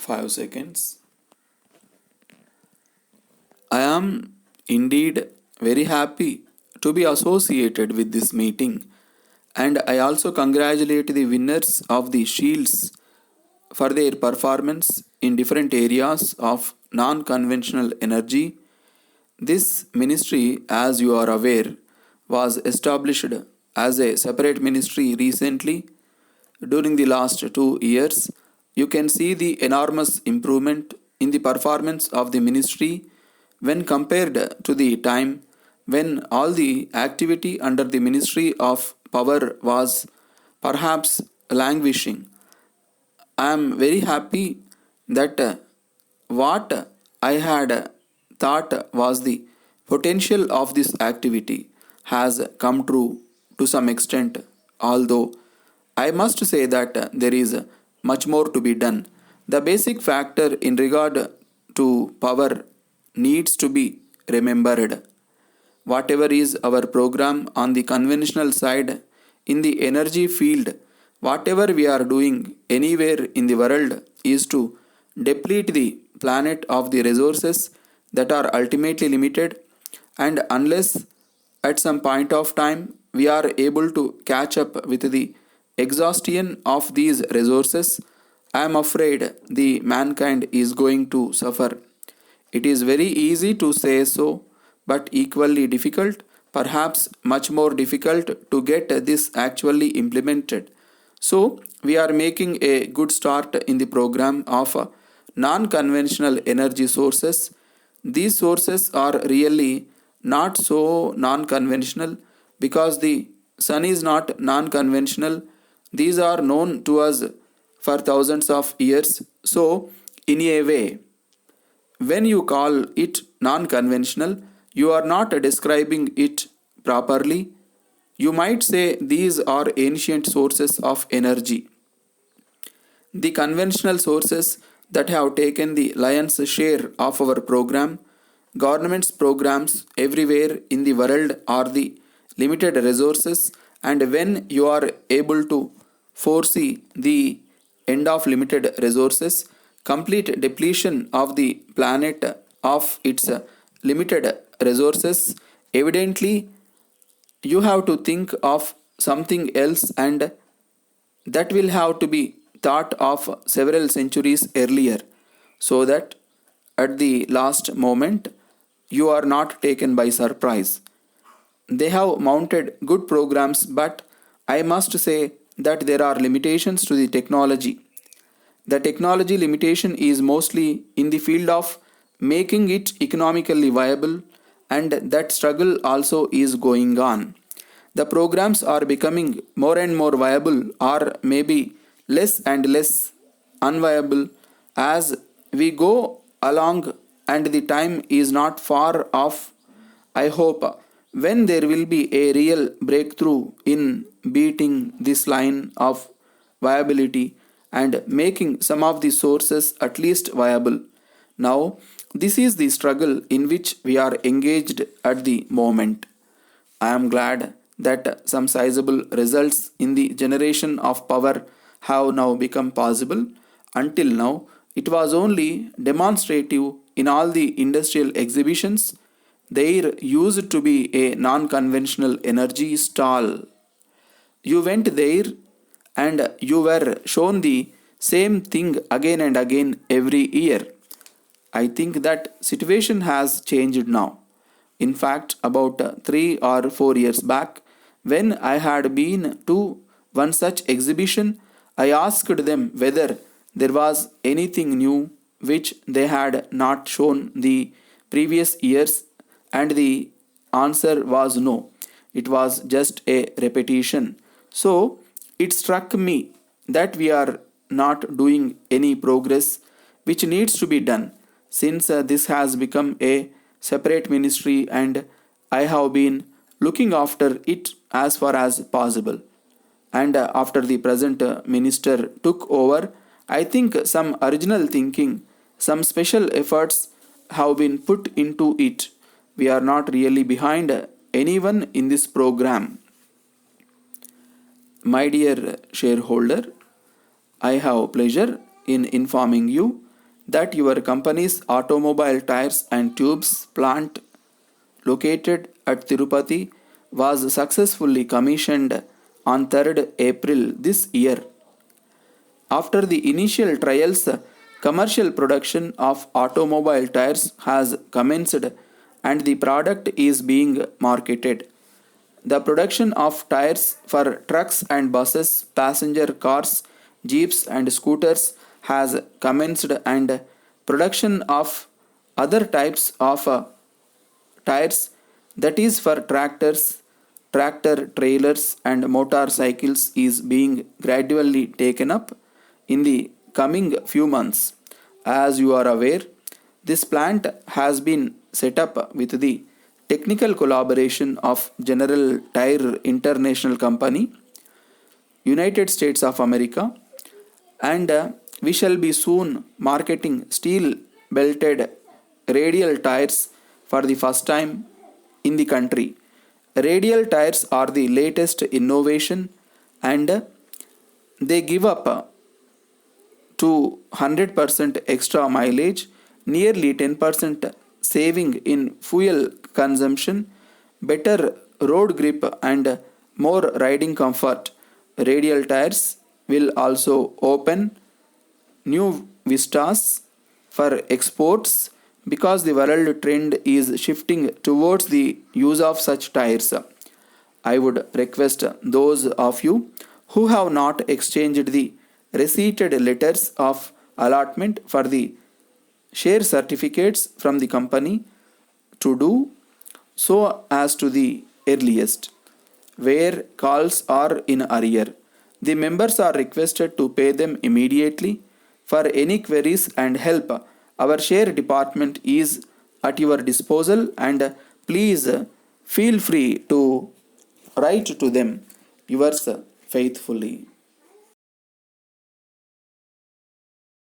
5 seconds. I am indeed very happy to be associated with this meeting, and I also congratulate the winners of the shields for their performance in different areas of non conventional energy. This ministry, as you are aware, was established as a separate ministry recently. During the last 2 years, you can see the enormous improvement in the performance of the ministry when compared to the time when all the activity under the Ministry of Power was perhaps languishing. I am very happy that what I had thought was the potential of this activity has come true to some extent, although I must say that there is much more to be done. The basic factor in regard to power needs to be remembered. Whatever is our program on the conventional side in the energy field, whatever we are doing anywhere in the world is to deplete the planet of the resources that are ultimately limited, and unless at some point of time we are able to catch up with the exhaustion of these resources, I am afraid the mankind is going to suffer. It is very easy to say so, but equally difficult, perhaps much more difficult to get this actually implemented. So, we are making a good start in the program of non conventional energy sources. These sources are really not so non conventional because the sun is not non conventional. These are known to us for thousands of years. So, in a way, when you call it non conventional, you are not describing it properly. You might say these are ancient sources of energy. The conventional sources that have taken the lion's share of our program, government's programs everywhere in the world are the limited resources, and when you are able to foresee the end of limited resources, complete depletion of the planet of its limited resources, evidently you have to think of something else, and that will have to be thought of several centuries earlier, so that at the last moment you are not taken by surprise. They have mounted good programs, but I must say that there are limitations to the technology. The technology limitation is mostly in the field of making it economically viable, and that struggle also is going on. The programs are becoming more and more viable, or maybe less and less unviable as we go along, and the time is not far off, I hope, when there will be a real breakthrough in beating this line of viability and making some of the sources at least viable. Now, this is the struggle in which we are engaged at the moment. I am glad that some sizable results in the generation of power have now become possible. Until now, it was only demonstrative in all the industrial exhibitions. There used to be a non conventional energy stall. You went there and you were shown the same thing again and again every year. I think that situation has changed now. In fact, about 3 or 4 years back, when I had been to one such exhibition, I asked them whether there was anything new which they had not shown the previous years, and the answer was no. It was just a repetition. So it struck me that we are not doing any progress which needs to be done, since this has become a separate ministry and I have been looking after it as far as possible. And after the present minister took over, I think some original thinking, some special efforts have been put into it. We are not really behind anyone in this program. My dear shareholder, I have pleasure in informing you that your company's automobile tires and tubes plant located at Tirupati was successfully commissioned on 3rd April this year. After the initial trials, commercial production of automobile tires has commenced and the product is being marketed. The production of tires for trucks and buses, passenger cars, jeeps, and scooters has commenced, and production of other types of tires, that is for tractors, tractor trailers, and motorcycles, is being gradually taken up in the coming few months. As you are aware, this plant has been set up with the technical collaboration of General Tire International Company, United States of America, and we shall be soon marketing steel belted radial tires for the first time in the country. Radial tires are the latest innovation, and they give up to 100% extra mileage, nearly 10% saving in fuel consumption, better road grip, and more riding comfort. Radial tires will also open new vistas for exports because the world trend is shifting towards the use of such tires. I would request those of you who have not exchanged the receipted letters of allotment for the share certificates from the company to do so as to the earliest. Where calls are in arrear, the members are requested to pay them immediately. For any queries and help, our share department is at your disposal, and please feel free to write to them. Yours faithfully.